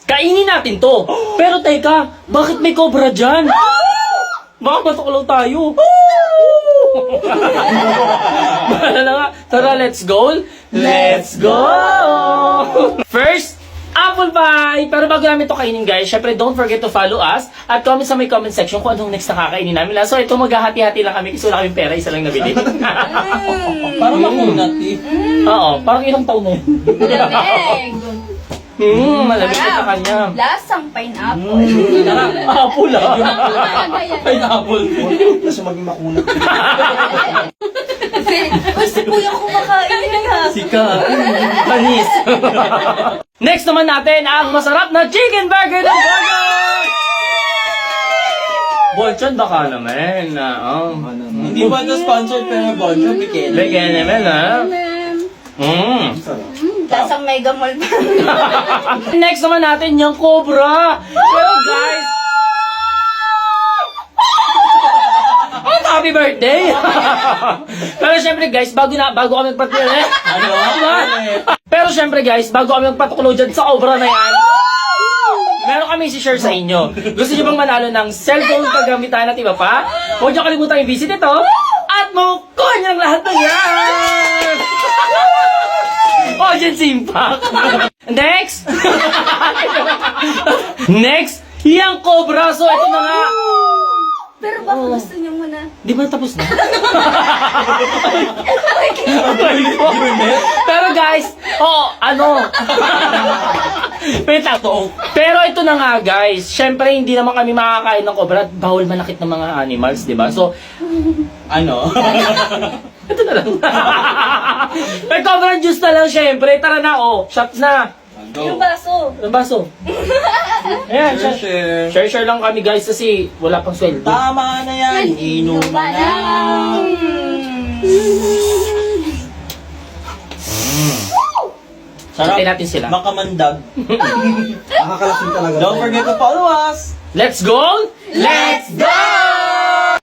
Kainin natin to. Pero teka, bakit may cobra dyan? Baka matuklaw tayo. Bahala na nga. Tara, let's go. Let's go! First, apple pie! Pero bago namin ito kainin guys, syempre don't forget to follow us at comment sa may comment section kung anong next na kakainin namin. So ito maghahati-hati lang kami kasi wala kaming pera, isa lang nabili. Parang makunat eh. Oo, parang ilang taon na yun. Malamig. Malamig ka sa kanya. Lasang pineapple. Apple ah. Talaga yan. Pineapple. Kasi maging makunat. Gusto po yung kumakain na. Sika. Panis. Next naman natin ang masarap na chicken burger ng burger! Bolchon baka naman. Hindi ba ito sponsored pero Bonjo, Bikini? Bigyan naman ha. Lasang mega mall pa. Next naman natin yung cobra. Pero guys, oh, happy birthday! Pero syempre guys, bago kami magpatuloy, pero syempre guys, bago kami magpatuloy dyan sa cobra na yan, meron kami si-share sa inyo. Gusto nyo bang manalo ng cellphone paggamitan at iba pa? Huwag nyo kalimutan i-visit ito at makukuha nyo ang lahat ng yan! Audience impact! Next! Next, yung cobra. So, ito na nga. Pero baka gusto niyo muna. Di ba tapos na? Pero guys, Pero ito na nga guys, syempre hindi naman kami makakain ng cobra at bawal manakit ng mga animals, di ba? So, ito na lang. May cobra juice na lang syempre. Tara na, shots na. Yung baso. Ang baso. Ayan, Share. share lang kami guys kasi wala pang sweldo. Tama na yan. Inuman na. Sarap. Natin sila. Makamandag. Nakakalasing talaga. Don't forget to follow us. Let's go! Let's go!